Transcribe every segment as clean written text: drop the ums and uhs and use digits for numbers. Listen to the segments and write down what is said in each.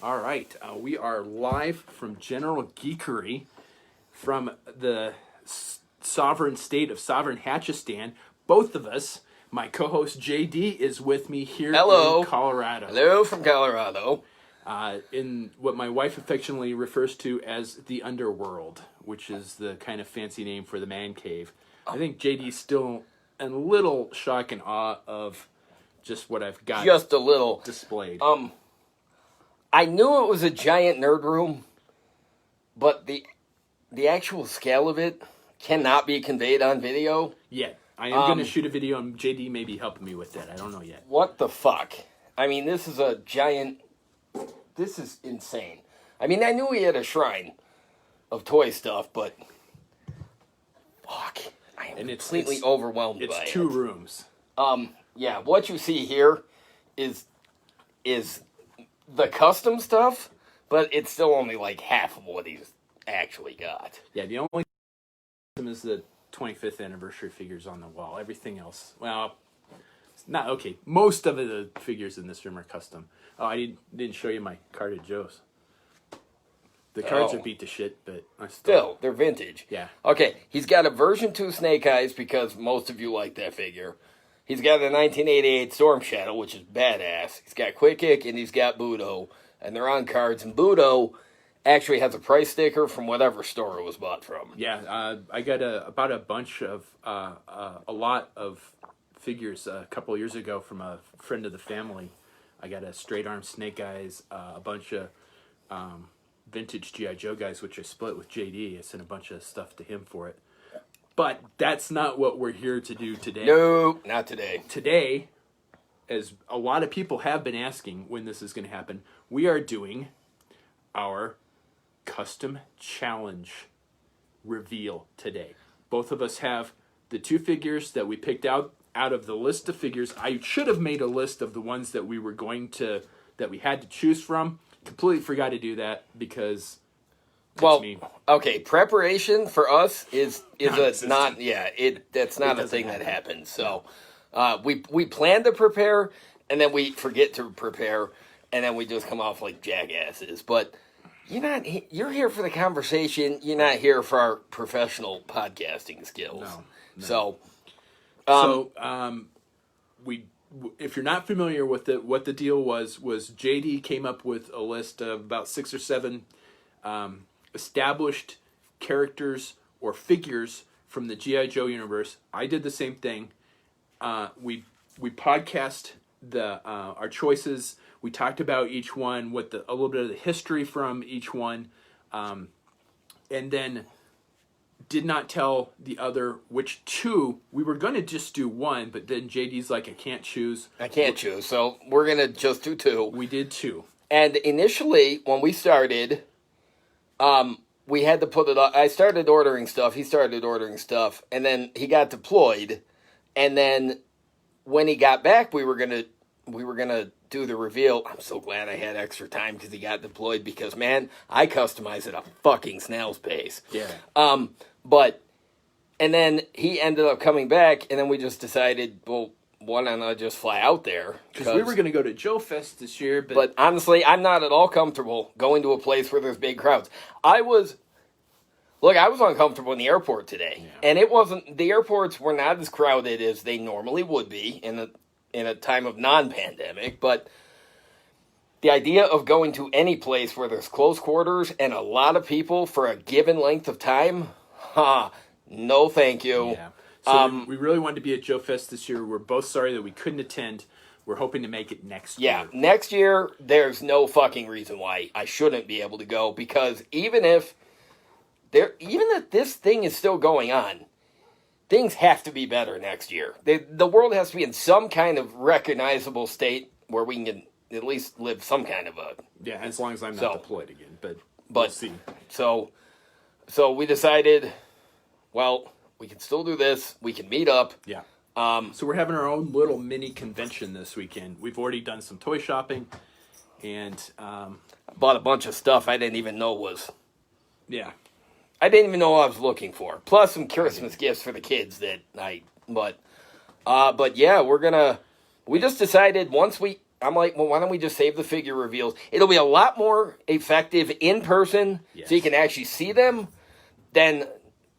All right, we are live from General Geekery from the sovereign state of Sovereign Hatchistan. Both of us, my co-host JD is with me here Hello. in Colorado. Hello from Colorado. In what my wife affectionately refers to as the underworld, which is the kind of fancy name for the man cave. I think JD's still a little shock and awe of just what I've got Just a little displayed. I knew it was a giant nerd room, but the actual scale of it cannot be conveyed on video. Yeah, I am going to shoot a video, and JD may be helping me with that. I don't know yet. What the fuck? I mean, this is a giant... This is insane. I mean, I knew he had a shrine of toy stuff, but... Fuck. I am completely overwhelmed by it. It's 2 rooms. Yeah, what you see here is the custom stuff, but it's still only like half of what he's actually got. Yeah, the only is the 25th anniversary figures on the wall. Everything else, well, it's not okay. Most of the figures in this room are custom. Oh, I didn't show you my card at Joe's. The cards are beat to shit, but still, they're vintage. Yeah. Okay, he's got a version 2 Snake Eyes because most of you like that figure. He's got a 1988 Storm Shadow, which is badass. He's got Quick Kick and he's got Budo, and they're on cards. And Budo actually has a price sticker from whatever store it was bought from. Yeah, I got about a bunch of a lot of figures a couple of years ago from a friend of the family. I got a straight arm Snake Eyes, a bunch of vintage G.I. Joe guys, which I split with JD. I sent a bunch of stuff to him for it. But that's not what we're here to do today. No, not today. Today, as a lot of people have been asking when this is going to happen, we are doing our custom challenge reveal today. Both of us have the 2 figures that we picked out of the list of figures. I should have made a list of the ones that we had to choose from. Completely forgot to do that because okay, preparation for us is that's not a thing that happens. So we plan to prepare and then we forget to prepare and then we just come off like jackasses. But you're here for the conversation. You're not here for our professional podcasting skills. No. If you're not familiar with it, what the deal was JD came up with a list of about 6 or 7 established characters or figures from the G.I. Joe universe. I did the same thing. We podcast our choices. We talked about each one, a little bit of the history from each one, and then did not tell the other which 2. We were going to just do 1, but then JD's like, I can't choose. So we're going to just do 2. We did 2. And initially, when we started, we had to put it up. I started ordering stuff. He started ordering stuff. And then he got deployed. And then when he got back, we were gonna do the reveal. I'm so glad I had extra time because he got deployed because, man, I customize at a fucking snail's pace. Yeah. And then he ended up coming back, and then we just decided, well, why don't I just fly out there? Because we were going to go to Joe Fest this year. But honestly, I'm not at all comfortable going to a place where there's big crowds. I was uncomfortable in the airport today. Yeah. And the airports were not as crowded as they normally would be in a time of non-pandemic. But the idea of going to any place where there's close quarters and a lot of people for a given length of time, no thank you. Yeah. So we really wanted to be at Joe Fest this year. We're both sorry that we couldn't attend. We're hoping to make it next year. Yeah, next year, there's no fucking reason why I shouldn't be able to go, because even if this thing is still going on, things have to be better next year. The world has to be in some kind of recognizable state where we can at least live some kind of a... Yeah, as long as I'm not deployed again, but we'll see. So we decided, well, we can still do this. We can meet up. Yeah. So we're having our own little mini convention this weekend. We've already done some toy shopping, and I bought a bunch of stuff I didn't even know was... Yeah. I didn't even know what I was looking for. Plus some Christmas gifts for the kids that I... But yeah, we just decided once we I'm like, well, why don't we just save the figure reveals? It'll be a lot more effective in person, Yes. so you can actually see them, than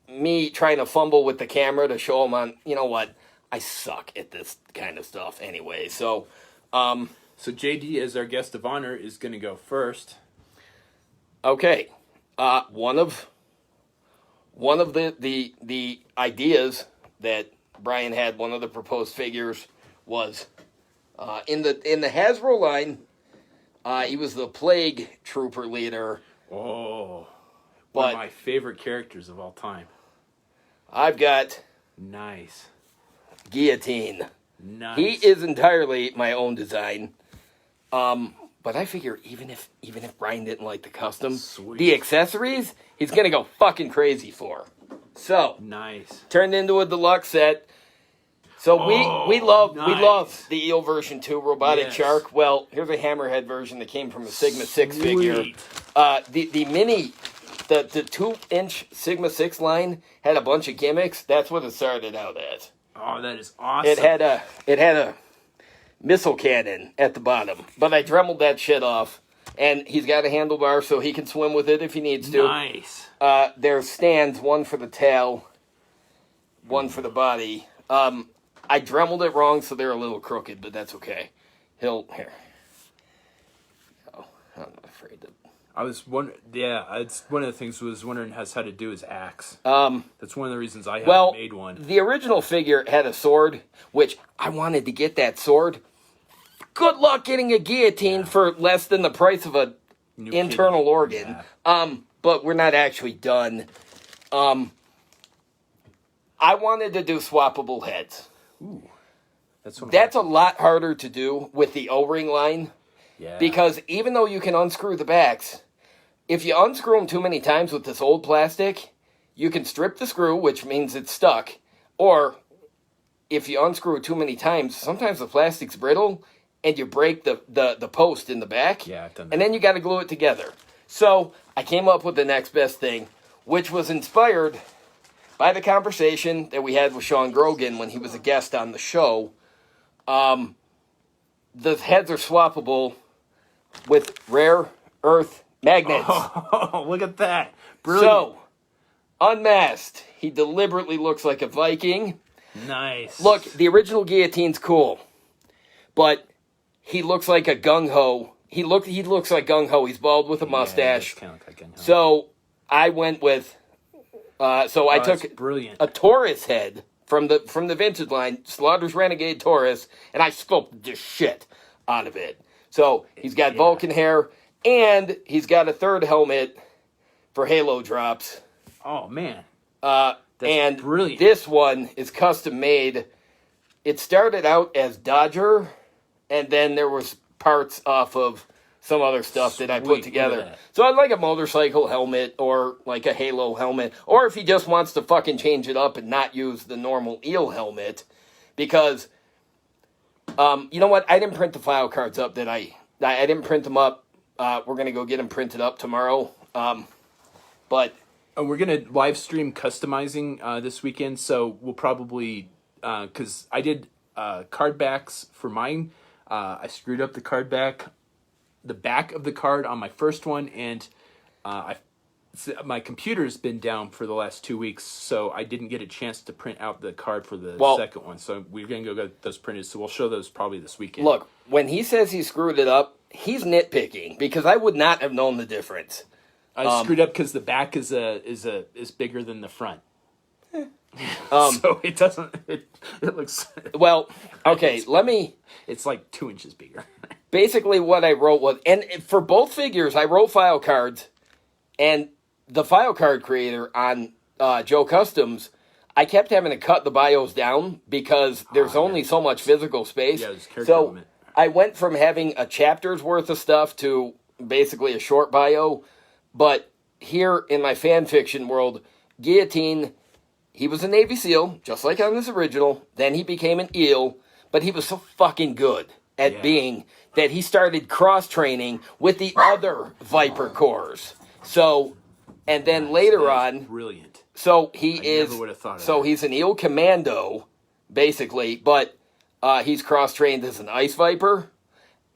me trying to fumble with the camera to show them on. You know what? I suck at this kind of stuff anyway. So, So JD, as our guest of honor, is going to go first. okay, one of the ideas that Brian had, one of the proposed figures, was in the Hasbro line. He was the Plague Trooper leader. Oh, one But of my favorite characters of all time. I've got Nice. Guillotine. Nice. He is entirely my own design. But I figure even if Brian didn't like the custom, Sweet. the accessories he's gonna go fucking crazy for. So Nice. turned into a deluxe set. So we love nice. the EO version 2 robotic Yes. shark. Well, here's a Hammerhead version that came from a Sigma 6 figure. Sweet. The mini, the 2-inch Sigma 6 line had a bunch of gimmicks. That's what it started out as. Oh, that is awesome. It had a missile cannon at the bottom, but I dremeled that shit off. And he's got a handlebar so he can swim with it if he needs to. Nice. There's stands, one for the tail, one for the body. I dremeled it wrong, so they're a little crooked, but that's okay. Here. Oh, I'm not afraid to. I was wondering. Yeah, it's one of the things I was wondering how to do his axe. That's one of the reasons I haven't made one. The original figure had a sword, which I wanted to get that sword. Good luck getting a guillotine for less than the price of a New internal kidney. organ. Yeah. But we're not actually done. I wanted to do swappable heads. Ooh, That's a lot harder to do with the O-ring line. Yeah. Because even though you can unscrew the backs, if you unscrew them too many times with this old plastic, you can strip the screw, which means it's stuck. Or if you unscrew it too many times, sometimes the plastic's brittle and you break the post in the back. Yeah, I've done that. And then you got to glue it together. So I came up with the next best thing, which was inspired by the conversation that we had with Sean Grogan when he was a guest on the show. The heads are swappable with rare earth magnets. Oh, look at that. Brilliant. So, unmasked, he deliberately looks like a Viking. Nice. Look, the original guillotine's cool, but he looks like a gung-ho. He looks like gung-ho. He's bald with a mustache. Yeah, like gung-ho. So, I went with... I took that's brilliant. a Taurus head from the vintage line, Slaughter's Renegade Taurus, and I sculpted the shit out of it. So he's got Vulcan hair, and he's got a third helmet for Halo drops. Oh man, And brilliant. This one is custom made. It started out as Dodger, and then there was parts off of some other stuff that I Sweet, put look together. at that. So I'd like a motorcycle helmet or like a Halo helmet. Or if he just wants to fucking change it up and not use the normal eel helmet. Because, you know what? I didn't print the file cards up that I didn't print them up. We're going to go get them printed up tomorrow. But we're going to live stream customizing this weekend. So we'll probably, because I did card backs for mine. I screwed up the back of the card on my first one, and my computer's been down for the last 2 weeks, so I didn't get a chance to print out the card for the second one. So we're going to go get those printed, so we'll show those probably this weekend. look, when he says he screwed it up, he's nitpicking because I would not have known the difference. I screwed up because the back is bigger than the front. So it doesn't. It looks. Well, okay, It's like 2 inches bigger. Basically, what I wrote was, and for both figures, I wrote file cards, and the file card creator on Joe Customs, I kept having to cut the bios down because there's only so much physical space. Yeah, there's character so element. I went from having a chapter's worth of stuff to basically a short bio. But here in my fan fiction world, Guillotine, he was a Navy SEAL, just like on this original. Then he became an eel, but he was so fucking good at being that he started cross-training with the other Viper Corps. So, and then later on... Brilliant. So never would have thought of so that. he's an eel commando, basically, but he's cross-trained as an ice viper.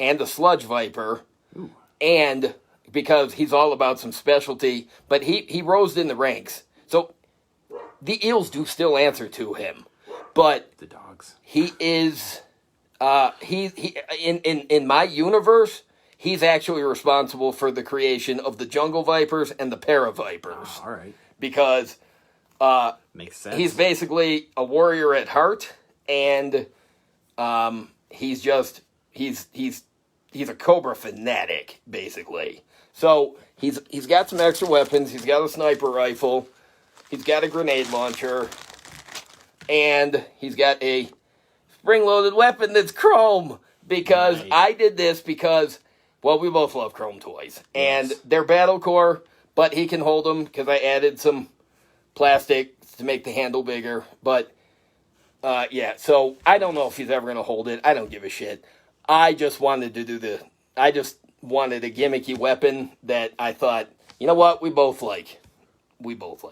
and a Sludge Viper, Ooh. and because he's all about some specialty, but he rose in the ranks. So the eels do still answer to him, but The dogs. he is in my universe, he's actually responsible for the creation of the Jungle Vipers and the Para-Vipers. All right. Because Makes sense. he's basically a warrior at heart, and he's a Cobra fanatic, basically. So he's got some extra weapons. He's got a sniper rifle. He's got a grenade launcher, and he's got a spring-loaded weapon that's chrome. Because Nice. I did this because, well, we both love chrome toys, and Yes. they're battle core, but he can hold them because I added some plastic to make the handle bigger. But yeah, so I don't know if he's ever gonna hold it. I don't give a shit. I just wanted to do I just wanted a gimmicky weapon that I thought, you know what, we both like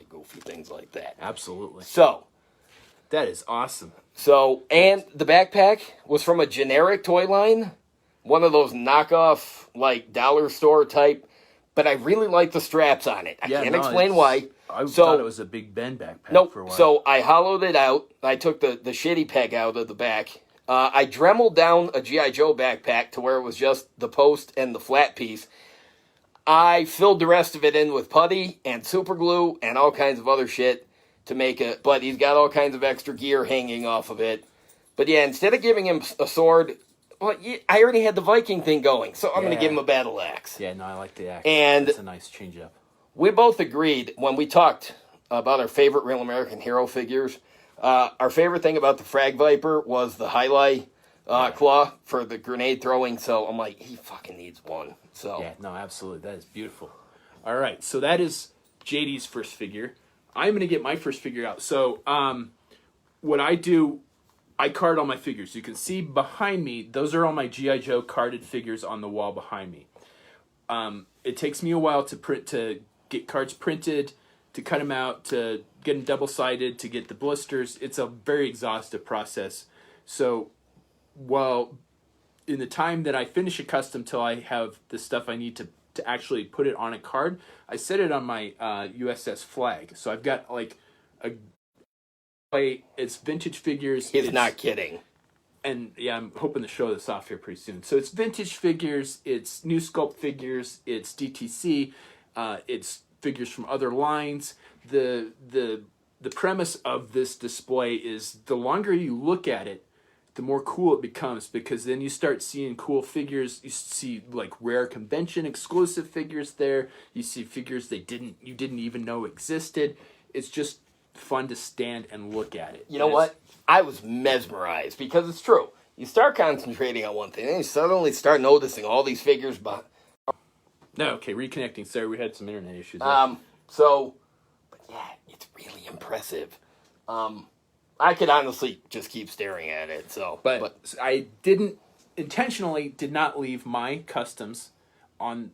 goofy things like that. Absolutely. So, That is awesome. and the backpack was from a generic toy line, one of those knockoff, like, dollar store type, but I really like the straps on it. I can't explain why. I thought it was a Big Ben backpack Nope. for a while. So I hollowed it out. I took the shitty peg out of the back. I dremeled down a G.I. Joe backpack to where it was just the post and the flat piece. I filled the rest of it in with putty and super glue and all kinds of other shit to make it. But he's got all kinds of extra gear hanging off of it. But yeah, instead of giving him a sword, well, I already had the Viking thing going, so I'm going to give him a battle axe. Yeah, no, I like the axe. And it's a nice change up. We both agreed when we talked about our favorite Real American Hero figures. Our favorite thing about the Frag Viper was the highlight claw for the grenade throwing. So I'm like, he fucking needs one. So Yeah, no, absolutely. That is beautiful. All right, so that is JD's first figure. I'm going to get my first figure out. So what I do, I card all my figures. You can see behind me, those are all my G.I. Joe carded figures on the wall behind me. It takes me a while to get cards printed, to cut them out, to get them double-sided, to get the blisters. It's a very exhaustive process. So while in the time that I finish a custom till I have the stuff I need to actually put it on a card, I set it on my USS Flag. So I've got like it's vintage figures. he's not kidding. And yeah, I'm hoping to show this off here pretty soon. So it's vintage figures, it's new sculpt figures, it's DTC, it's figures from other lines. The premise of this display is the longer you look at it, the more cool it becomes, because then you start seeing cool figures. You see like rare convention exclusive figures there. You see figures you didn't even know existed. It's just fun to stand and look at it. You know what? I was mesmerized because it's true. You start concentrating on one thing, and you suddenly start noticing all these figures. No, okay, reconnecting. Sorry, we had some internet issues. But yeah, it's really impressive. I could honestly just keep staring at it. But I intentionally did not leave my customs on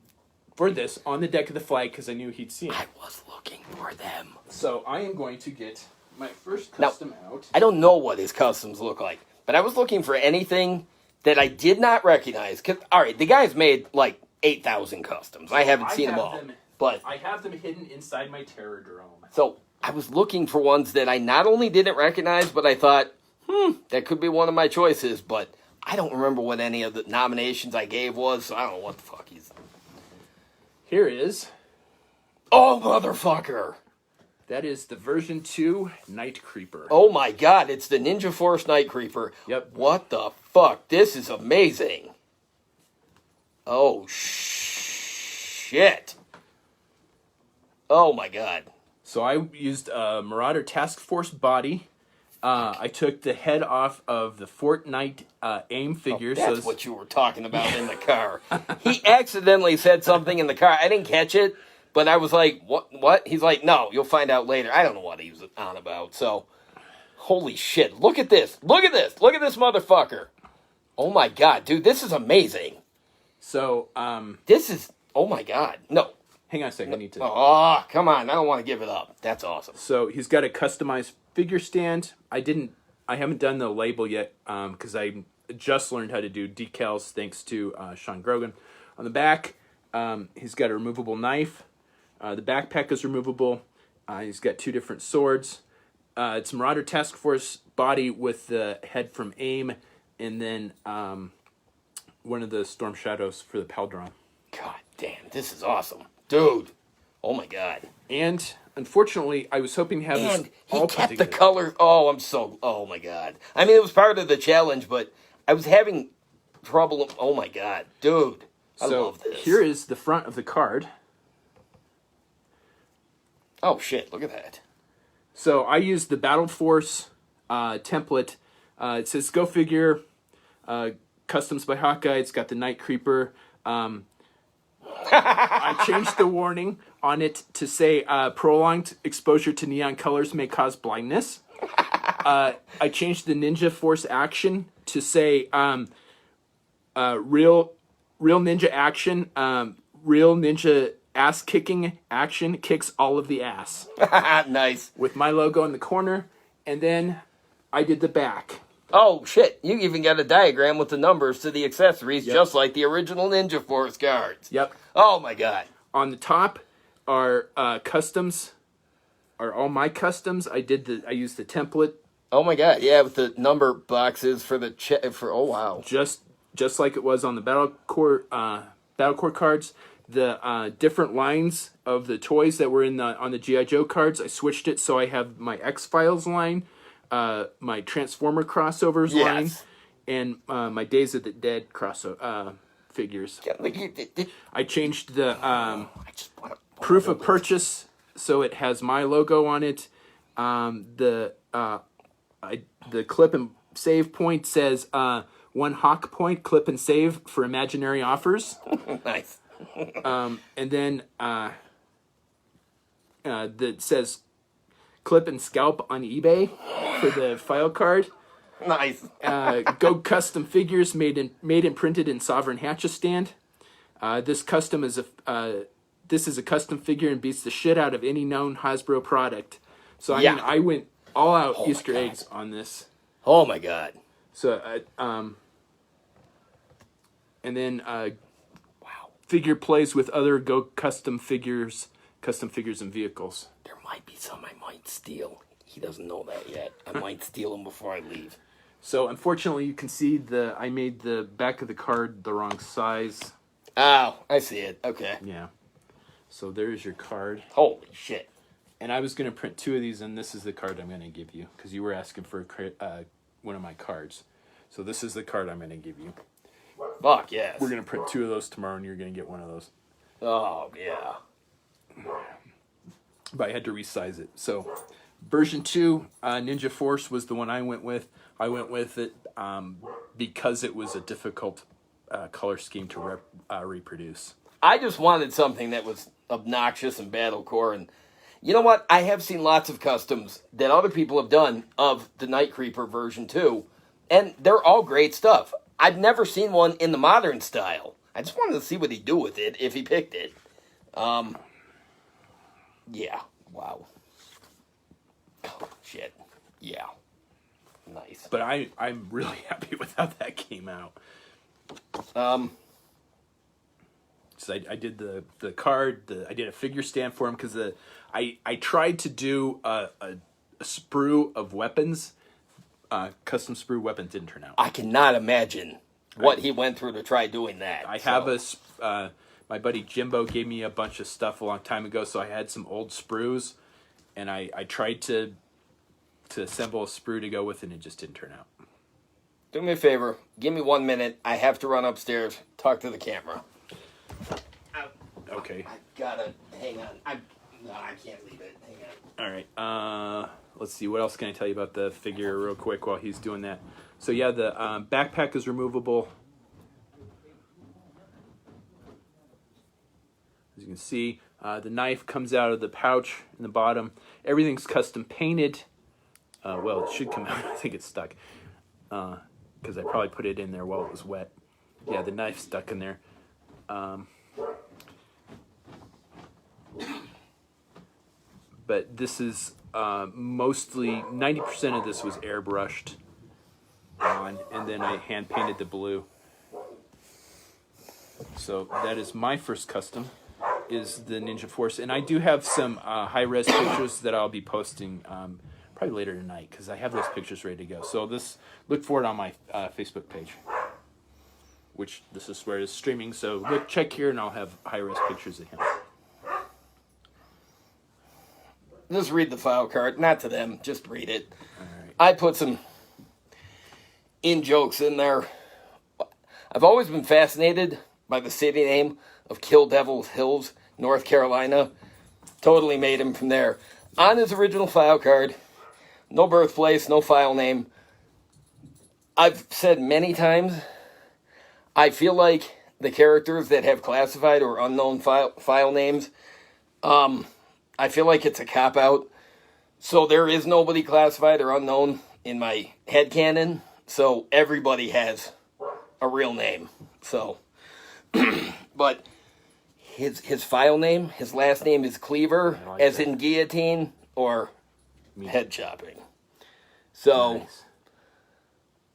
the deck of the Flag because I knew he'd see them. I was looking for them. So I am going to get my first custom out. I don't know what his customs look like, but I was looking for anything that I did not recognize. Cause all right, the guy's made like 8,000 customs. I haven't seen them all, but I have them hidden inside my Terror Drome. So I was looking for ones that I not only didn't recognize, but I thought, that could be one of my choices. But I don't remember what any of the nominations I gave was, so I don't know what the fuck he's. Here is. Oh, motherfucker! That is the version 2 Night Creeper. Oh my god, it's the Ninja Force Night Creeper. Yep. What the fuck? This is amazing. Oh, shit. Oh my god. So I used a Marauder Task Force body. I took the head off of the Fortnite AIM figure. That's what you were talking about in the car. He accidentally said something in the car. I didn't catch it, but I was like, what? He's like, no, you'll find out later. I don't know what he was on about. So, holy shit. Look at this. Look at this. Look at this motherfucker. Oh my god, dude, this is amazing. So, This is, oh my god. No. hang on a second. I need to. Oh, come on. I don't want to give it up. That's awesome. So he's got a customized figure stand. I haven't done the label yet because I just learned how to do decals thanks to Sean Grogan. On the back, he's got a removable knife. The backpack is removable. He's got 2 different swords. It's Marauder Task Force body with the head from AIM, and then one of the Storm Shadows for the Paldron. God damn, this is awesome. Dude. Oh my God. And unfortunately, I was hoping to have this And all he put kept the together. color. Oh my God. I mean, it was part of the challenge, but I was having trouble. Oh my God. Dude. I love this. Here is the front of the card. Oh shit, look at that. So I used the Battle Force template. It says Go Figure, Customs by Hawkeye. It's got the Night Creeper. I changed the warning on it to say prolonged exposure to neon colors may cause blindness. I changed the Ninja Force action to say real ninja action, real ninja ass kicking action kicks all of the ass. Nice. With my logo in the corner, and then I did the back. Oh shit, you even got a diagram with the numbers to the accessories, Yep. just like the original Ninja Force cards. Yep. Oh my God. On the top are customs, are all my customs. I used the template Oh my God, yeah, with the number boxes for the oh wow. just like it was on the Battle Core cards. The different lines of the toys that were on the G.I. Joe cards, I switched it so I have my X-Files line, my Transformer crossovers line, and my Days of the Dead figures. I changed the proof of purchase so it has my logo on it. The clip and save point says 1 Hawk point, clip and save for imaginary offers. Nice. And then that says clip and scalp on eBay for the file card. Nice. Go Custom Figures made and printed in Sovereign Hatch-A-Stand. This is a custom figure and beats the shit out of any known Hasbro product. So I mean, I went all out Easter eggs on this. Oh my God. So and then figure plays with other Go custom figures and vehicles. There might be some I might steal. He doesn't know that yet. I might steal them before I leave. So unfortunately, you can see I made the back of the card the wrong size. Oh, I see it. Okay. Yeah. So there's your card. Holy shit. And I was going to print 2 of these, and this is the card I'm going to give you because you were asking for one of my cards. So this is the card I'm going to give you. Fuck yes. We're going to print 2 of those tomorrow, and you're going to get one of those. Oh yeah. But I had to resize it. So version 2, Ninja Force was the one I went with. I went with it because it was a difficult color scheme to reproduce. I just wanted something that was obnoxious and battlecore, and you know what? I have seen lots of customs that other people have done of the Night Creeper version 2, and they're all great stuff. I've never seen one in the modern style. I just wanted to see what he'd do with it if he picked it. Yeah. Wow. Oh, shit. Yeah. Nice. But I'm really happy with how that came out. So I did the card. I did a figure stand for him because I tried to do a sprue of weapons. Custom sprue weapons didn't turn out. I cannot imagine what he went through to try doing that. I have my buddy Jimbo gave me a bunch of stuff a long time ago, so I had some old sprues, and I tried to assemble a sprue to go with it, and it just didn't turn out. Do me a favor. Give me 1 minute. I have to run upstairs, talk to the camera. Okay. I gotta hang on. I can't leave it. Hang on. All right. Let's see. What else can I tell you about the figure real quick while he's doing that? So yeah, the backpack is removable. As you can see, the knife comes out of the pouch in the bottom. Everything's custom painted. Well, it should come out. I think it's stuck because I probably put it in there while it was wet. Yeah, the knife's stuck in there. But this is mostly 90% of this was airbrushed on, and and then I hand painted the blue. So that is my first custom, is the Ninja Force. And I do have some high-res pictures that I'll be posting probably later tonight, because I have those pictures ready to go. So look for it on my Facebook page, which this is where it's streaming. So check here, and I'll have high-res pictures of him. Just read the file card. Not to them. Just read it. All right. I put some in-jokes in there. I've always been fascinated by the city name of Kill Devil's Hills, North Carolina. Totally made him from there. On his original file card, no birthplace, no file name. I've said many times, I feel like the characters that have classified or unknown file names, I feel like it's a cop-out. So there is nobody classified or unknown in my headcanon. So everybody has a real name. So, but his file name, his last name is Cleaver, like as that. in guillotine or head chopping. So, Nice.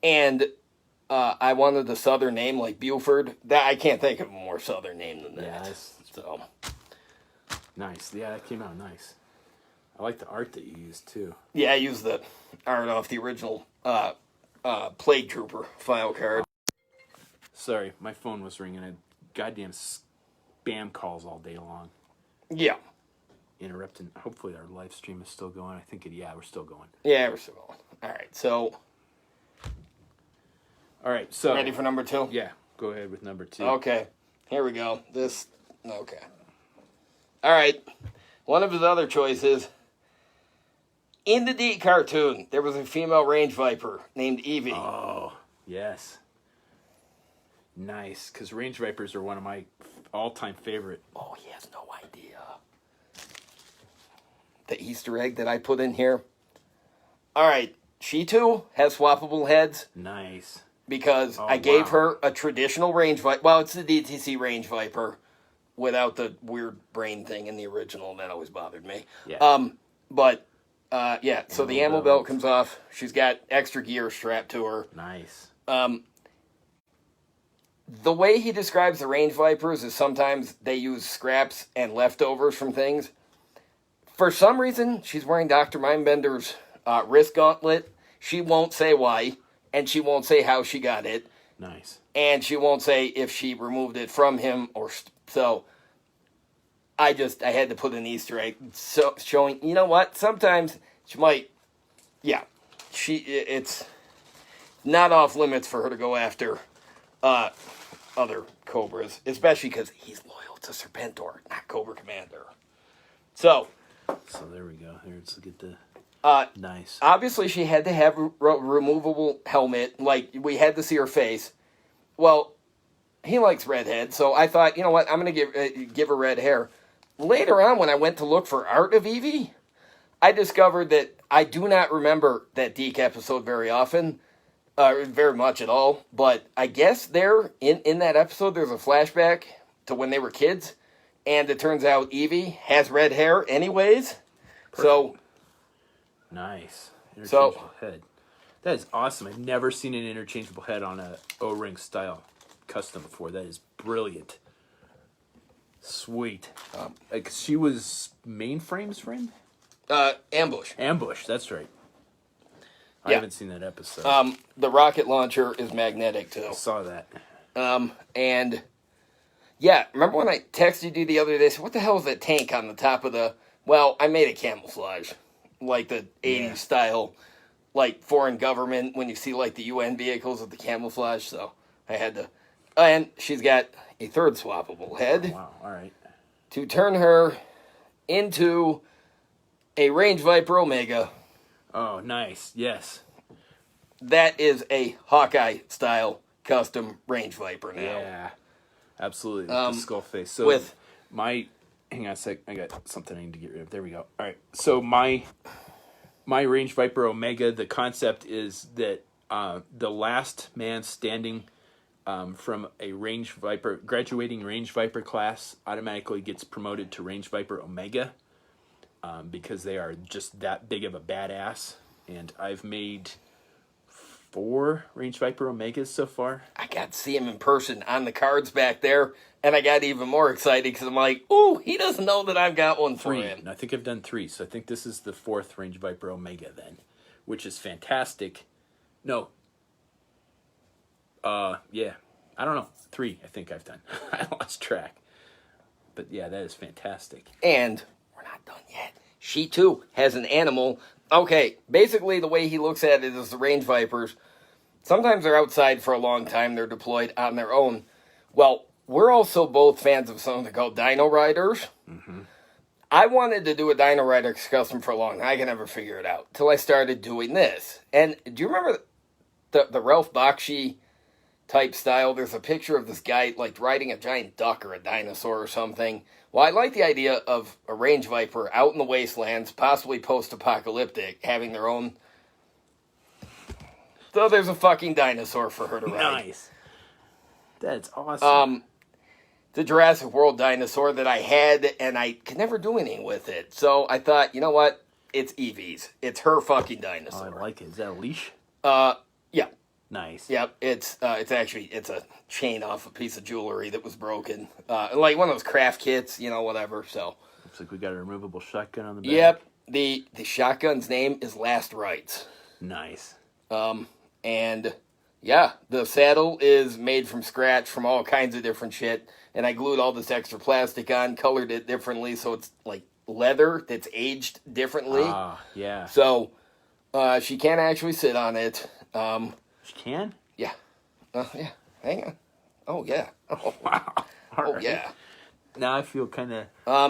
and I wanted a southern name like Buford. That I can't think of a more southern name than that. Yeah, So, nice. Yeah, that came out nice. I like the art that you used, too. yeah, I used the art off the original Plague Trooper file card. Sorry, my phone was ringing. I goddamn spam calls all day long. Yeah. Interrupting. Hopefully our live stream is still going. I think yeah, we're still going. Yeah, we're still going. All right, so All right, so ready for number 2? Yeah, go ahead with number 2. Okay, here we go. Okay. All right, one of his other choices. In the D cartoon, there was a female range viper named Evie. Oh, yes. Nice, because range vipers are one of my all-time favorite. Oh, he has no idea. The Easter egg that I put in here. All right, she too has swappable heads Nice. because Oh, I gave wow. her a traditional range viper. Well, it's the DTC range viper without the weird brain thing in the original. That always bothered me. Yeah. But yeah. So the Ammo ammo belt. belt comes off. She's got extra gear strapped to her. Nice. The way he describes the range vipers is sometimes they use scraps and leftovers from things. For some reason, she's wearing Dr. Mindbender's wrist gauntlet. She won't say why, and she won't say how she got it, Nice. and she won't say if she removed it from him or so. I had to put an Easter egg showing. You know what? Sometimes she might. Yeah, it's not off limits for her to go after other Cobras, especially because he's loyal to Serpentor, not Cobra Commander. So there we go. Here, let's look at the... nice. obviously she had to have a removable helmet. Like, we had to see her face. Well, he likes redhead, so I thought, you know what, I'm going to give her red hair. Later on, when I went to look for art of Evie, I discovered that I do not remember that Deke episode very often. Very much at all, but I guess in that episode there's a flashback to when they were kids, and it turns out Evie has red hair anyways. Perfect. So Nice. Interchangeable So- head. That is awesome. I've never seen an interchangeable head on a O-ring style custom before. That is brilliant. Sweet. Like, she was Mainframe's friend? ambush. Ambush, that's right. I Yeah. haven't seen that episode. The rocket launcher is magnetic too. I saw that. And yeah, remember when I texted you the other day? So what the hell is that tank on the top of the? Well, I made a camouflage, like the '80s style, like foreign government when you see like the UN vehicles with the camouflage. So I had to, and she's got a third swappable head Wow, all right. to turn her into a Range Viper Omega. Oh, nice. Yes. That is a Hawkeye style custom Range Viper now. Yeah. Absolutely. With the skull face. So with- hang on a sec. I got something I need to get rid of. There we go. All right. So my Range Viper Omega, the concept is that the last man standing from a graduating Range Viper class automatically gets promoted to Range Viper Omega. Because they are just that big of a badass. And I've made 4 Range Viper Omegas so far. I got to see him in person on the cards back there, and I got even more excited because I'm like, ooh, he doesn't know that I've got one for 3. him. And I think I've done 3, so I think this is the 4th Range Viper Omega then, which is fantastic. No. Yeah. I don't know. 3, I think I've done. I lost track. But yeah, that is fantastic. And we're not done yet. She, too, has an animal. Okay, basically the way he looks at it is the Range Vipers, sometimes they're outside for a long time. They're deployed on their own. Well, we're also both fans of something called Dino Riders. Mm-hmm. I wanted to do a Dino Riders custom for a long time. I could never figure it out till I started doing this. And do you remember the Ralph Bakshi type style? There's a picture of this guy like riding a giant duck or a dinosaur or something. Well, I like the idea of a Range Viper out in the wastelands, possibly post-apocalyptic, having their own. So there's a fucking dinosaur for her to ride. Nice. That's awesome. The Jurassic World dinosaur that I had, and I could never do anything with it. So I thought, you know what? It's Evie's. It's her fucking dinosaur. I like it. Is that a leash? Yeah. Nice. Yep, it's a chain off a piece of jewelry that was broken, like one of those craft kits, whatever. So looks like we got a removable shotgun on the back. Yep, the shotgun's name is Last Rites. Nice. And yeah, the saddle is made from scratch from all kinds of different shit, and I glued all this extra plastic on, colored it differently, so it's like leather that's aged differently. Yeah. So she can't actually sit on it. She can? Yeah. Yeah. Hang on. Oh, yeah. Oh, wow. Oh, yeah. Now I feel kind of...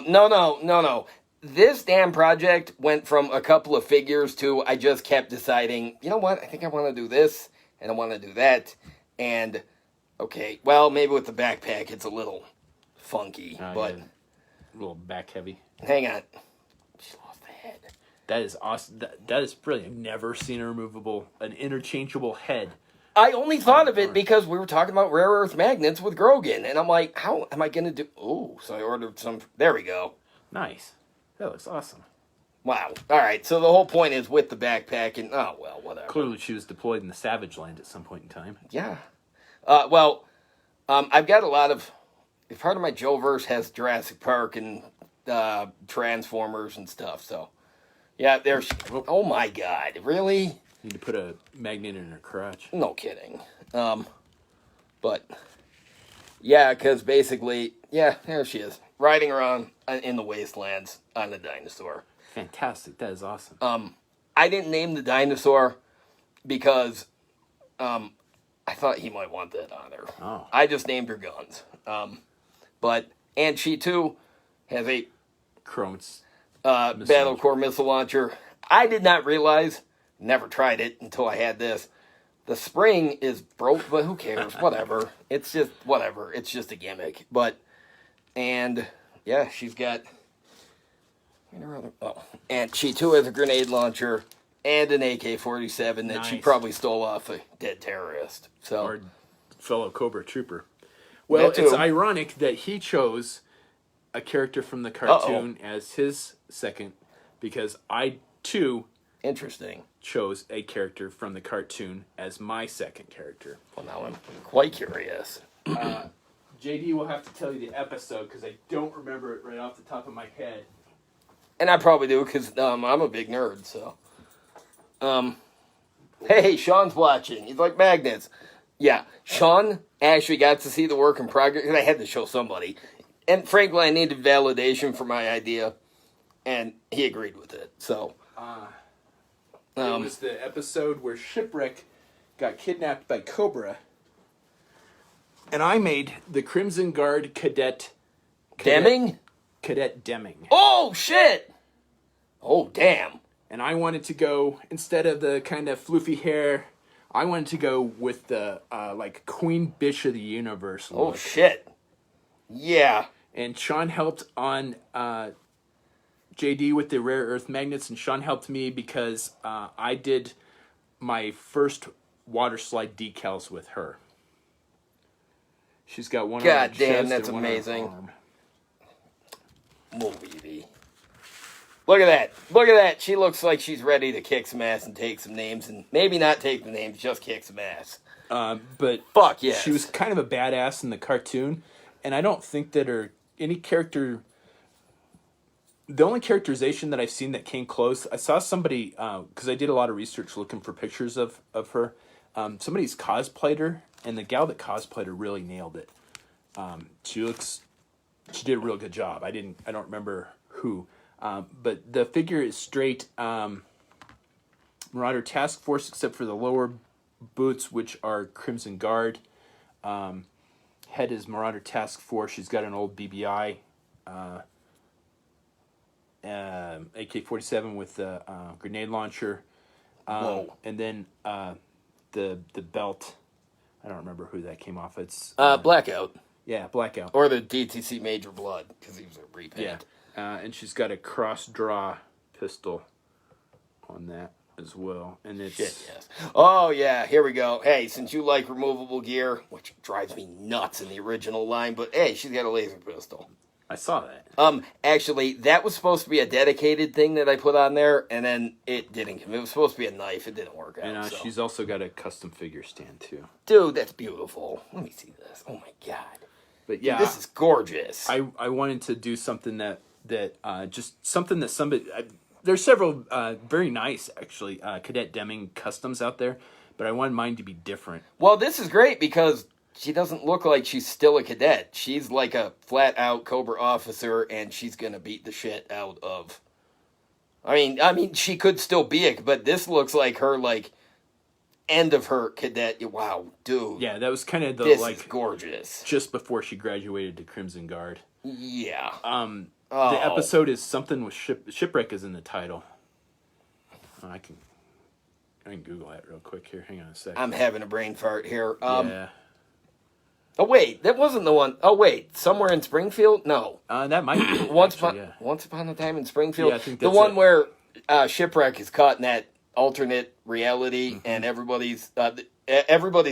No. This damn project went from a couple of figures to I just kept deciding, you know what? I think I want to do this, and I want to do that. And, okay, well, maybe with the backpack it's a little funky, but... Yeah. A little back heavy. Hang on. She lost the head. That is awesome. That is brilliant. I've never seen an interchangeable head. I only thought of it because we were talking about rare earth magnets with Grogan, and I'm like, how am I going to do... Oh, so I ordered some... There we go. Nice. That looks awesome. Wow. All right, so the whole point is with the backpack, and... Oh, well, whatever. Clearly she was deployed in the Savage Land at some point in time. Yeah. I've got a lot of... Part of my Joe-verse has Jurassic Park and Transformers and stuff, so... Yeah, there's... Oh, my God. Really? Need to put a magnet in her crotch. No kidding. But... Yeah, because basically... Yeah, there she is. Riding around in the wastelands on a dinosaur. Fantastic. That is awesome. I didn't name the dinosaur because I thought he might want that on her. Oh. I just named her Guns. And she, too, has a... Crones. Battle Core missile launcher. I did not realize, never tried it until I had this. The spring is broke, but who cares? Whatever. It's just whatever. It's just a gimmick. And yeah, she's got. And she too has a grenade launcher and an AK-47 that she probably stole off a dead terrorist. So or fellow Cobra Trooper. Well, it's ironic that he chose a character from the cartoon as his second, because I, too, chose a character from the cartoon as my second character. Well, now I'm quite curious. JD will have to tell you the episode, because I don't remember it right off the top of my head. And I probably do, because I'm a big nerd, so. Hey, Sean's watching. He's like magnets. Yeah, Sean actually got to see the work in progress, because I had to show somebody. And frankly, I needed validation for my idea, and he agreed with it. So, it was the episode where Shipwreck got kidnapped by Cobra, and I made the Crimson Guard Cadet Deming. Oh shit! Oh damn! And I wanted to go, instead of the kind of floofy hair, I wanted to go with the like Queen Bitch of the Universe look. Oh shit! Yeah. And Sean helped on JD with the rare earth magnets, and Sean helped me because I did my first water slide decals with her. She's got one on her chest. God damn, that's amazing. Well, Look at that. Look at that. She looks like she's ready to kick some ass and take some names. And maybe not take the names, just kick some ass. But Fuck yes. She was kind of a badass in the cartoon. And I don't think that any character... The only characterization that I've seen that came close... I saw somebody... Because I did a lot of research looking for pictures of her. Somebody's cosplayed her. And the gal that cosplayed her really nailed it. She did a real good job. I don't remember who... but the figure is straight Marauder Task Force, except for the lower boots, which are Crimson Guard. Head is Marauder Task Force. She's got an old BBI, AK-47 with a grenade launcher. And then the belt. I don't remember who that came off. It's Blackout. Yeah, Blackout. Or the DTC Major Blood, because he was a repaint. Yeah. And she's got a cross-draw pistol on that as well. And it's... Shit, yes. Oh, yeah, here we go. Hey, since you like removable gear, which drives me nuts in the original line, but hey, she's got a laser pistol. I saw that. Actually, that was supposed to be a dedicated thing that I put on there, and then it didn't. It was supposed to be a knife. It didn't work out. And she's also got a custom figure stand, too. Dude, that's beautiful. Let me see this. Oh, my God. But yeah, dude, this is gorgeous. I wanted to do something that just something that somebody... there's several very nice, actually, Cadet Deming customs out there, but I wanted mine to be different. Well, this is great because she doesn't look like she's still a cadet. She's like a flat-out Cobra officer, and she's going to beat the shit out of... I mean, she could still be it, but this looks like her, like, end of her cadet... Wow, dude. Yeah, that was kind of the, this like... is gorgeous. Just before she graduated to Crimson Guard. Yeah. The episode is something with shipwreck is in the title. I can Google that real quick here. Hang on a second. I'm having a brain fart here. Yeah. Oh wait, that wasn't the one. Oh wait, Somewhere in Springfield? No. That might be Once Upon a Time in Springfield. Yeah, I think the that's one where shipwreck is caught in that alternate reality, Mm-hmm. and everybody's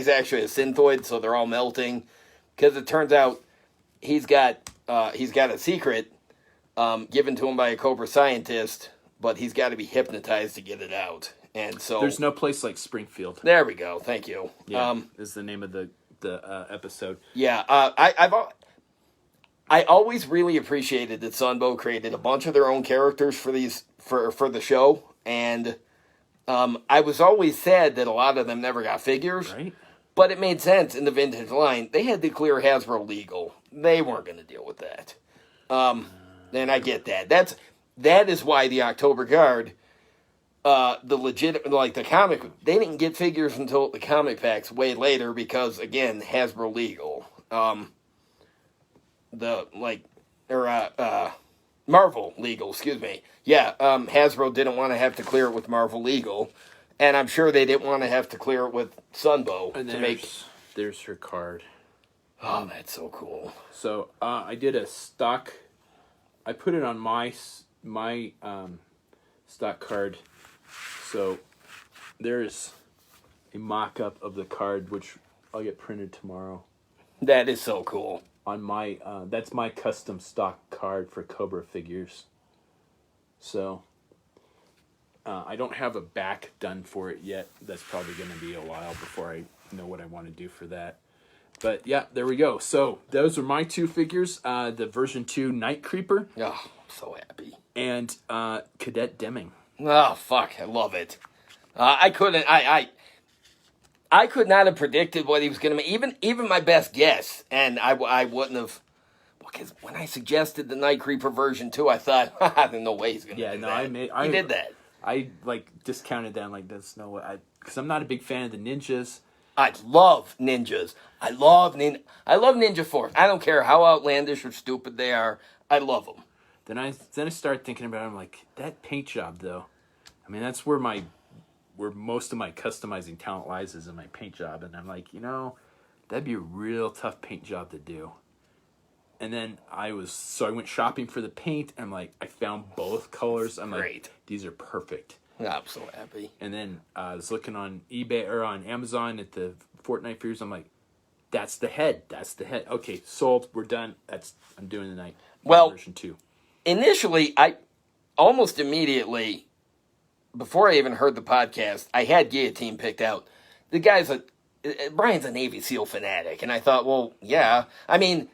actually a synthoid, so they're all melting. Because it turns out he's got a secret given to him by a Cobra scientist, but he's got to be hypnotized to get it out. And so there's no place like Springfield. There we go. Thank you. Yeah, is the name of the episode. Yeah, I always really appreciated that Sunbow created a bunch of their own characters for the show, and I was always sad that a lot of them never got figures. Right. But it made sense in the vintage line. They had to clear Hasbro legal. They weren't going to deal with that. And I get that. That is why the October Guard, the legit, like the comic, they didn't get figures until the comic packs way later because, again, Hasbro legal. Marvel legal, excuse me. Yeah, Hasbro didn't want to have to clear it with Marvel legal. And I'm sure they didn't want to have to clear it with Sunbow And to make... There's her card. Oh, that's so cool. So I did a stock. I put it on my stock card. So there's a mock-up of the card, which I'll get printed tomorrow. That is so cool. On my that's my custom stock card for Cobra figures. So I don't have a back done for it yet. That's probably going to be a while before I know what I want to do for that. But yeah, there we go. So those are my two figures. The version 2 Night Creeper. Oh, so happy. And Cadet Deming. Oh, fuck. I love it. I could not have predicted what he was going to make. Even my best guess. And I wouldn't have... Because when I suggested the Night Creeper version 2, I thought, there's no way he's going to do that. He did that. I discounted that. There's no way. Because I'm not a big fan of the ninjas. I love ninjas. I love Ninja Force. I don't care how outlandish or stupid they are. I love them. Then I started thinking about it. I'm like, that paint job though. I mean, that's where most of my customizing talent lies, is in my paint job. And I'm like, that'd be a real tough paint job to do. And then I went shopping for the paint. And I'm like, I found both colors. I'm Great. Like, these are perfect. I'm so happy. And then I was looking on eBay or on Amazon at the Fortnite figures. I'm like, that's the head. That's the head. Okay, sold. We're done. I'm doing the night. Well, version 2. Initially, almost immediately, before I even heard the podcast, I had Guillotine picked out. The guy's Brian's a Navy SEAL fanatic, and I thought, well, yeah. I mean,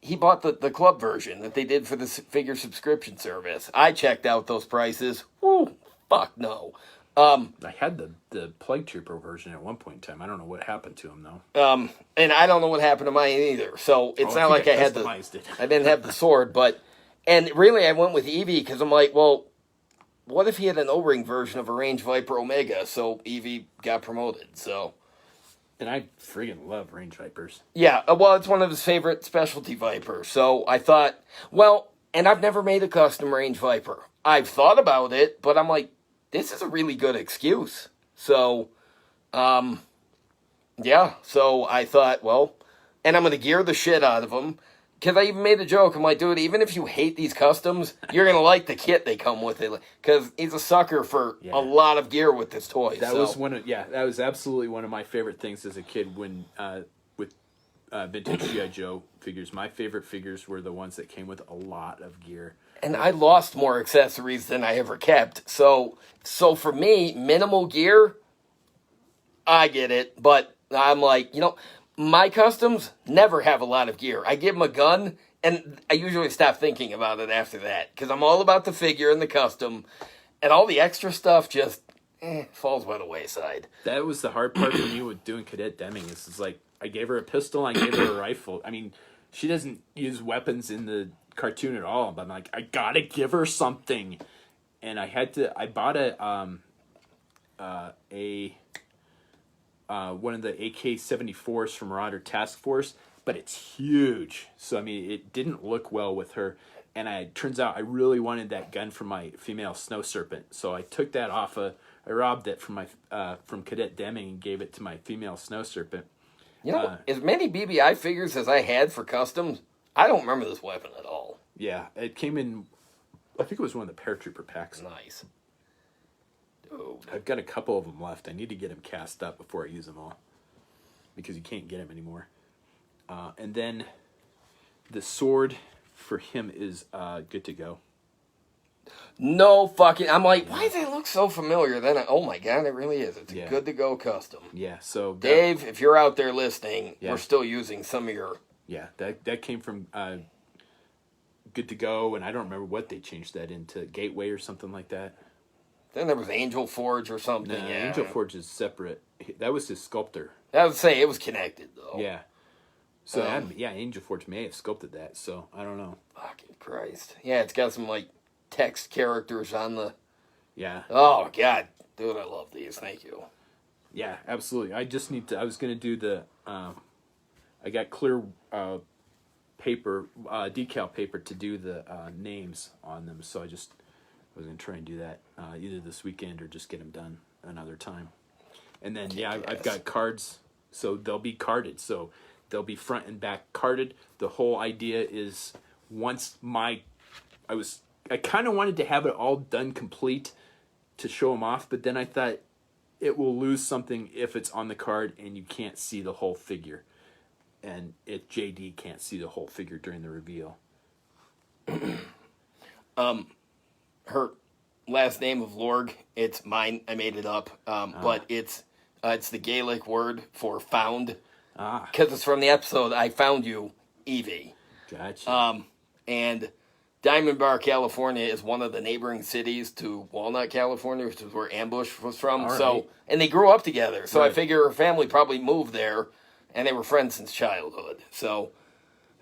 he bought the club version that they did for the figure subscription service. I checked out those prices. Woo, fuck no. I had the Plague Trooper version at one point in time. I don't know what happened to him though. And I don't know what happened to mine either. So it's not like I had I didn't have the sword, and really I went with Eevee because I'm like, well, what if he had an O-ring version of a Range Viper Omega? So Eevee got promoted. So. And I friggin' love Range Vipers. Yeah, well, it's one of his favorite specialty Vipers. So I thought, well, and I've never made a custom Range Viper. I've thought about it, but I'm like, this is a really good excuse. So, yeah. So I thought, well, and I'm going to gear the shit out of them. Because I even made a joke. I'm like, dude, even if you hate these customs, you're going to like the kit they come with it. Because he's a sucker for a lot of gear with this toy. That was absolutely one of my favorite things as a kid when with vintage G.I. Joe figures. My favorite figures were the ones that came with a lot of gear. And I lost more accessories than I ever kept. So for me, minimal gear, I get it. But I'm like, my customs never have a lot of gear. I give them a gun, and I usually stop thinking about it after that. Because I'm all about the figure and the custom. And all the extra stuff just falls by the wayside. That was the hard part for me with doing Cadet Deming. Is like, I gave her a pistol, I gave her a rifle. I mean, she doesn't use weapons in the cartoon at all, but I'm like, I gotta give her something. And I bought one of the AK-74s from Marauder Task Force, but it's huge. So, I mean, it didn't look well with her. And it turns out I really wanted that gun for my female Snow Serpent. So I took that off I robbed it from from Cadet Deming and gave it to my female Snow Serpent. As many BBI figures as I had for customs, I don't remember this weapon at all. Yeah, it came in, I think it was one of the Paratrooper packs. Nice. Dude. I've got a couple of them left. I need to get them cast up before I use them all. Because you can't get them anymore. And then the sword for him is good to go. No fucking... I'm like, why does it look so familiar? Then, oh my god, it really is. It's a good to go custom. Yeah, so... Dave, if you're out there listening, we're still using some of your... Yeah, that came from Good to Go, and I don't remember what they changed that into. Gateway or something like that. Then there was Angel Forge or something. No, Angel Forge is separate. That was his sculptor. I would say it was connected, though. Yeah. So, Angel Forge may have sculpted that, so I don't know. Fucking Christ. Yeah, it's got some, like, text characters on the... Yeah. Oh, God. Dude, I love these. Thank you. Yeah, absolutely. I just need to... I was going to do the... I got clear paper, decal paper to do the names on them, so I was going to try and do that either this weekend or just get them done another time. And then, I've got cards, so they'll be carded. So they'll be front and back carded. The whole idea is once I kind of wanted to have it all done complete to show them off, but then I thought it will lose something if it's on the card and you can't see the whole figure. And if JD can't see the whole figure during the reveal. Her last name of Lorg, it's mine. I made it up. But it's the Gaelic word for found. Because it's from the episode I Found You, Eevee. Gotcha. And Diamond Bar, California is one of the neighboring cities to Walnut, California, which is where Ambush was from. All so right. And they grew up together. So Right. I figure her family probably moved there, and they were friends since childhood. So,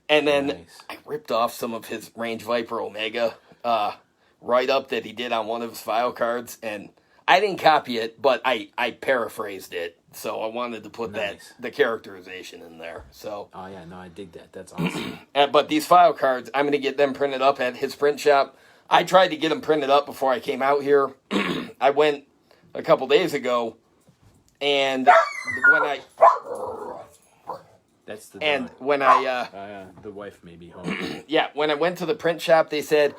and then Nice. I ripped off some of his Range Viper Omega write-up that he did on one of his file cards, and I didn't copy it, but I paraphrased it. So I wanted to put Nice. the characterization in there. So. Oh, yeah, no, I dig that. That's awesome. But these file cards, I'm going to get them printed up at his print shop. I tried to get them printed up before I came out here. I went a couple days ago, and when I That's the and dog. when I the wife may be home. when I went to the print shop, they said,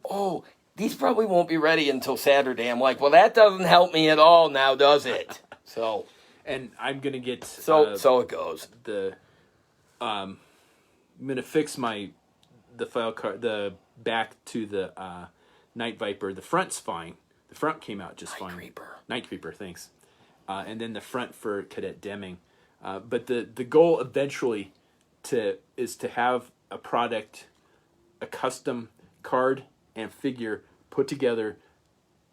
"Oh, these probably won't be ready until Saturday." I'm like, "Well, that doesn't help me at all now, does it?" So, And I'm gonna get so it goes. I'm gonna fix the file card, the back to the Night Viper. The front's fine. The front came out just fine. Night Creeper, thanks. And then the front for Cadet Deming. But the goal eventually is to have a product, a custom card and figure put together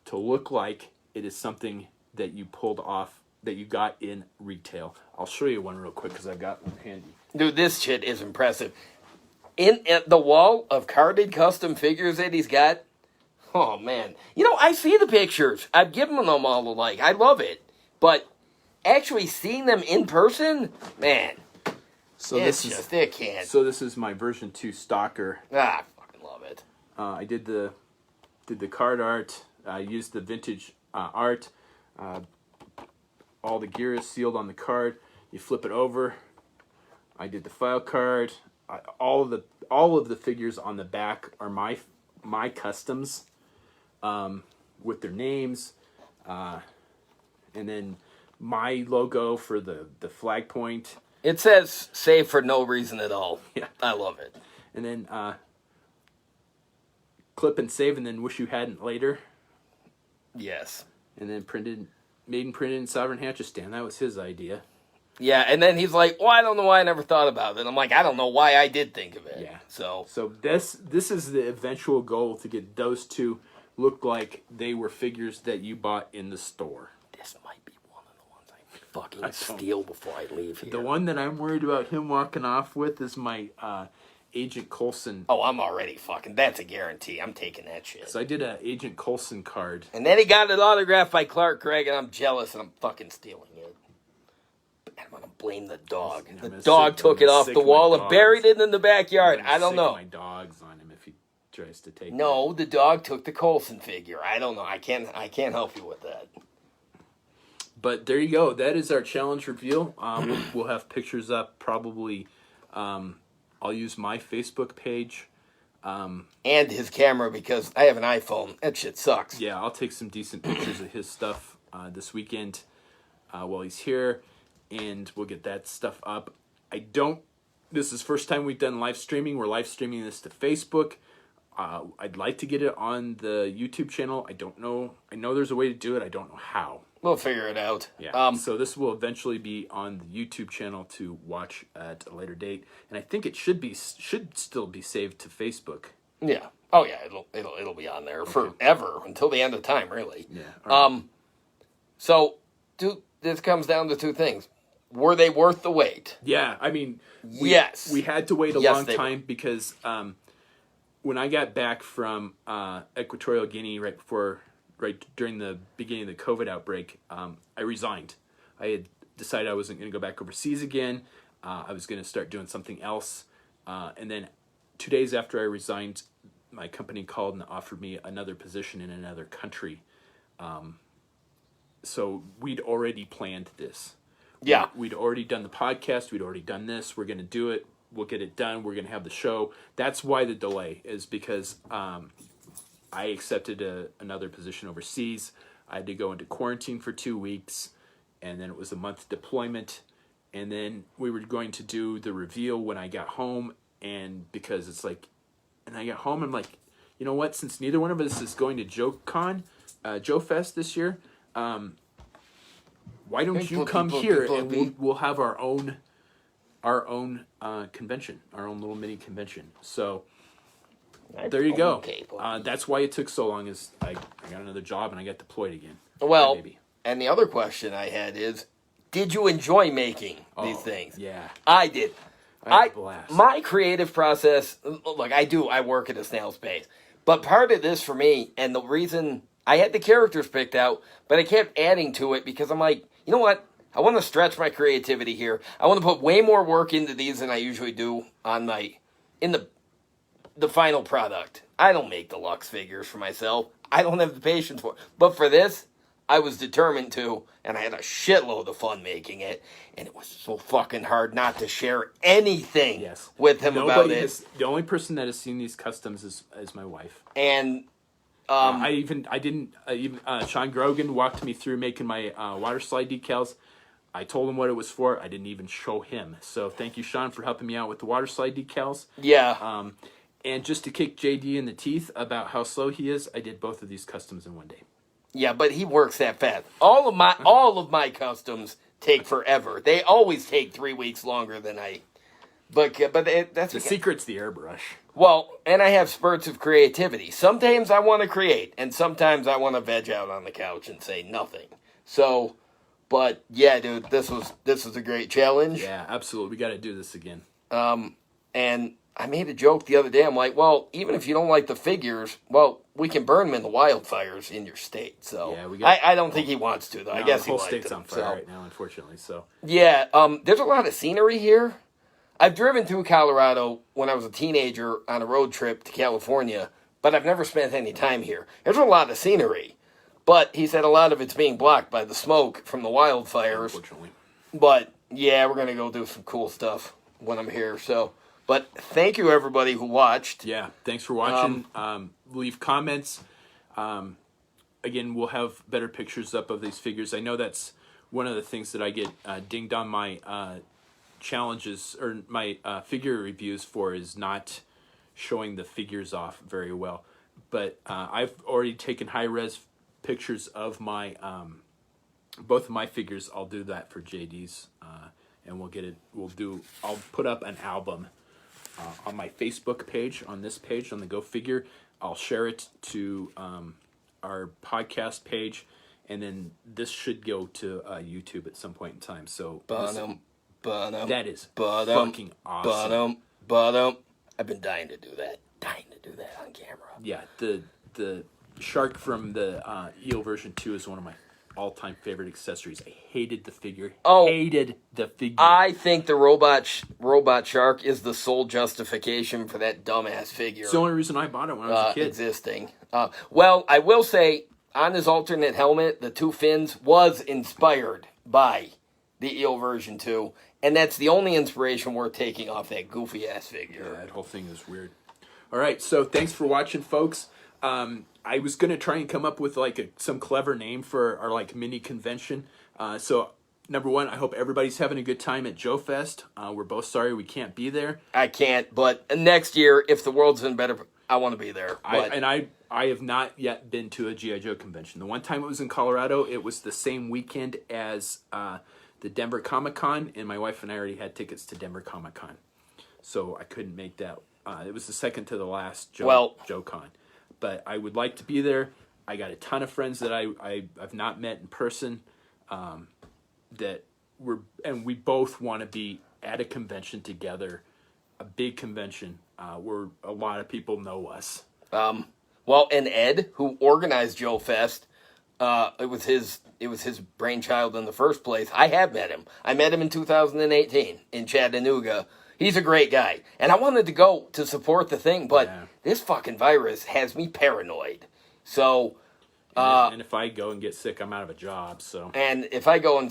to look like it is something that you pulled off, that you got in retail. I'll show you one real quick because I've got one handy. Dude, this shit is impressive. At the wall of carded custom figures that he's got, oh man. You know, I see the pictures. I've given them all the like. I love it. But actually seeing them in person, man, So it's this just, is it can't. so this is my version 2 stalker. I fucking love it. I did the card art. I used the vintage art. All the gear is sealed on the card. You flip it over. I did the file card. All of the figures on the back are my customs, with their names, and then my logo for the flag point. It says save for no reason at all. Yeah, I love it. and then clip and save, and then wish you hadn't later. Yes. And then made and printed in Sovereign Hatchistan. That was his idea. Yeah, and then he's like, well, I don't know why I never thought about it. I'm like, I don't know why I did think of it. Yeah. So this is the eventual goal, to get those two look like they were figures that you bought in the store. this might be one of the ones I fucking steal before I leave here. The one that I'm worried about him walking off with is my Agent Coulson. Oh, I'm already fucking, that's a guarantee. I'm taking that shit. So I did a Agent Coulson card. And then he got it autographed by Clark Gregg, and I'm jealous, and I'm fucking stealing it. I'm gonna blame the dog. The dog took it off the wall and buried it in the backyard. I don't know. My dog's on him if he tries to take. No, the dog took the Coulson figure. I don't know. I can't help you with that. But there you go. That is our challenge reveal. We'll have pictures up probably. I'll use my Facebook page. And his camera, because I have an iPhone. That shit sucks. Yeah, I'll take some decent pictures of his stuff this weekend while he's here, and we'll get that stuff up. This is the first time we've done live streaming. We're live streaming this to Facebook. I'd like to get it on the YouTube channel. I don't know. I know there's a way to do it. I don't know how. We'll figure it out. Yeah. So this will eventually be on the YouTube channel to watch at a later date, and I think it should still be saved to Facebook. Yeah. Oh yeah. It'll be on there forever until the end of time, really. Yeah. Right. So, this comes down to two things: were they worth the wait? Yeah. I mean, yes. We had to wait a long time because when I got back from Equatorial Guinea right during the beginning of the COVID outbreak, I resigned. I had decided I wasn't going to go back overseas again. I was going to start doing something else. And then 2 days after I resigned, my company called and offered me another position in another country. So we'd already planned this. Yeah. We'd already done the podcast. We'd already done this. We're going to do it. We'll get it done. We're going to have the show. That's why the delay is because I accepted another position overseas. I had to go into quarantine for 2 weeks, and then it was a month deployment. And then we were going to do the reveal when I got home, and because it's like, and I got home, I'm like, you know what? Since neither one of us is going to Joe Fest this year, why don't you come here and we'll have our own convention, our own little mini convention. So there you go. That's why it took so long. Is I got another job and I got deployed again. Well, and the other question I had is, did you enjoy making these things? Yeah, I did. I had a blast. My creative process, look, I work at a snail's pace, but part of this for me, and the reason I had the characters picked out, but I kept adding to it because I'm like, you know what? I want to stretch my creativity here. I want to put way more work into these than I usually do in the final product. I don't make deluxe figures for myself. I don't have the patience for it. But for this, I was determined to, and I had a shitload of fun making it, and it was so fucking hard not to share anything with him about it. The only person that has seen these customs is my wife. And Sean Grogan walked me through making my water slide decals. I told him what it was for. I didn't even show him. So thank you, Sean, for helping me out with the water slide decals. Yeah. And just to kick JD in the teeth about how slow he is, I did both of these customs in one day. Yeah, but he works that fast. All of my customs take forever. They always take 3 weeks longer than I. But that's the secret's the airbrush. Well, and I have spurts of creativity. Sometimes I want to create, and sometimes I want to veg out on the couch and say nothing. So, but yeah, dude, this was a great challenge. Yeah, absolutely. We got to do this again. And I made a joke the other day. I'm like, well, even if you don't like the figures, well, we can burn them in the wildfires in your state. So yeah, I don't think he wants to, though. No, I guess the whole he state's them, on fire right now, unfortunately. So yeah, there's a lot of scenery here. I've driven through Colorado when I was a teenager on a road trip to California, but I've never spent any time here. There's a lot of scenery, but he said a lot of it's being blocked by the smoke from the wildfires. Unfortunately. But yeah, we're going to go do some cool stuff when I'm here. So, but thank you everybody who watched. Yeah, thanks for watching. Leave comments. Again, we'll have better pictures up of these figures. I know that's one of the things that I get dinged on my challenges or my figure reviews for is not showing the figures off very well. But I've already taken high-res pictures of my both of my figures. I'll do that for JD's, and we'll get it. I'll put up an album on my Facebook page, on this page, on the Go Figure. I'll share it to our podcast page, and then this should go to YouTube at some point in time. So that is fucking awesome. I've been dying to do that. On camera. Yeah, the shark from the eel version 2 is one of my all-time favorite accessories. I hated the figure. I think the robot shark is the sole justification for that dumbass figure. It's the only reason I bought it when I was a kid. Existing. Well, I will say, on his alternate helmet, the 2 fins was inspired by the eel version 2, and that's the only inspiration we're taking off that goofy-ass figure. Yeah, that whole thing is weird. All right, so thanks for watching, folks. I was going to try and come up with some clever name for our mini convention. So number one, I hope everybody's having a good time at Joe Fest. We're both sorry we can't be there. I can't, but next year, if the world's in better, I want to be there. I have not yet been to a G.I. Joe convention. The one time it was in Colorado, it was the same weekend as the Denver Comic-Con, and my wife and I already had tickets to Denver Comic-Con. So I couldn't make that. It was the second to the last Joe Con. But I would like to be there. I got a ton of friends that I've not met in person we both want to be at a convention together, a big convention where a lot of people know us. Well, and Ed, who organized Joe Fest, it was his brainchild in the first place. I have met him. I met him in 2018 in Chattanooga. He's a great guy. And I wanted to go to support the thing, but this fucking virus has me paranoid. So, and if I go and get sick, I'm out of a job. So, and if I go and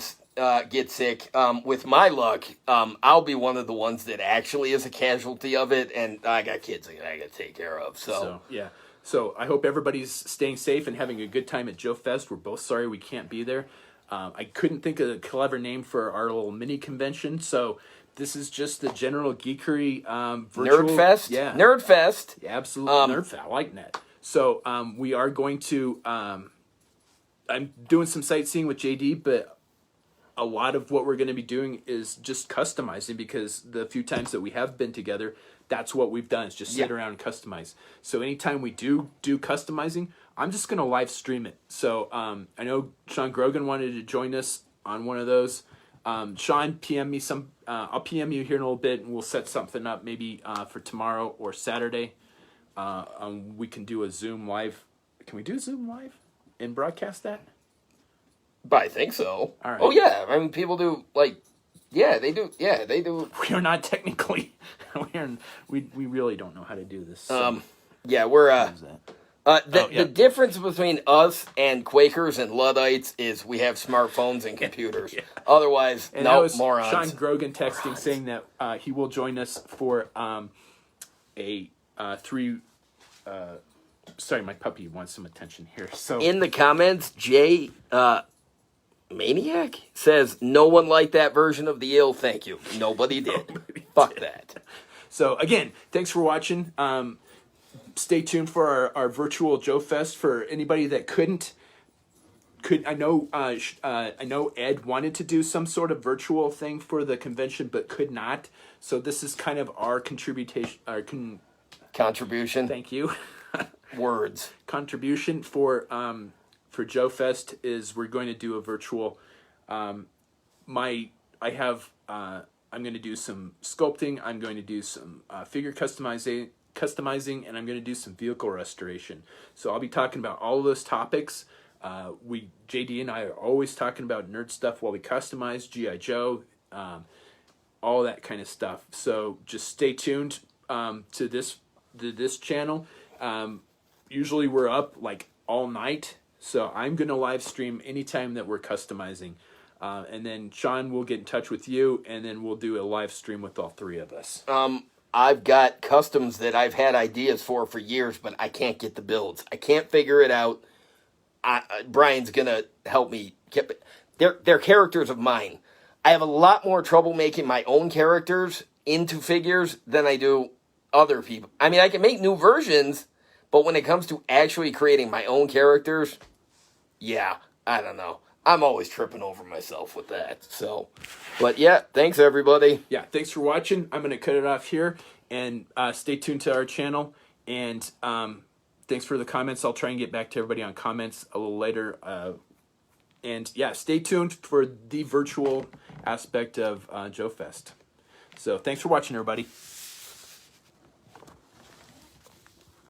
get sick, with my luck, I'll be one of the ones that actually is a casualty of it, and I got kids that I got to take care of. So yeah. So I hope everybody's staying safe and having a good time at Joe Fest. We're both sorry we can't be there. I couldn't think of a clever name for our little mini convention, so this is just the General Geekery virtual... Nerd Fest? Yeah. Nerd Fest. Yeah, absolutely. Nerd Fest. I like that. So we are going to... I'm doing some sightseeing with JD, but a lot of what we're going to be doing is just customizing, because the few times that we have been together, that's what we've done, is just sit around and customize. So anytime we do customizing, I'm just going to live stream it. So I know Sean Grogan wanted to join us on one of those. Sean, PM me some. I'll PM you here in a little bit, and we'll set something up maybe for tomorrow or Saturday. We can do a Zoom live. Can we do a Zoom live and broadcast that? But I think so. All right. Oh yeah, I mean people do yeah, they do. Yeah, they do. We are not technically. We really don't know how to do this. So. Yeah, we're the difference between us and Quakers and Luddites is we have smartphones and computers. Yeah. Otherwise, and no, morons. Sean Grogan texting saying that he will join us for a 3. Sorry, my puppy wants some attention here. So in the comments, Jay Maniac says no one liked that version of the eel. Thank you. Nobody did. Fuck that. So again, thanks for watching. Stay tuned for our virtual Joe Fest. For anybody that I know Ed wanted to do some sort of virtual thing for the convention, but could not. So this is kind of our Contribution. Thank you. Words. Contribution for Joe Fest is we're going to do a virtual. I'm going to do some sculpting. I'm going to do some figure customizing, and I'm going to do some vehicle restoration. So I'll be talking about all of those topics. JD and I are always talking about nerd stuff while we customize G.I. Joe, all that kind of stuff. So just stay tuned to this channel. Usually we're up like all night, so I'm going to live stream anytime that we're customizing. And then Sean will get in touch with you, and then we'll do a live stream with all three of us. I've got customs that I've had ideas for years, but I can't get the builds. I can't figure it out. Brian's going to help me. They're characters of mine. I have a lot more trouble making my own characters into figures than I do other people. I mean, I can make new versions, but when it comes to actually creating my own characters, yeah, I don't know. I'm always tripping over myself with that. So, but yeah, thanks everybody. Yeah, thanks for watching. I'm going to cut it off here, and stay tuned to our channel. And thanks for the comments. I'll try and get back to everybody on comments a little later. And yeah, stay tuned for the virtual aspect of Joe Fest. So thanks for watching, everybody.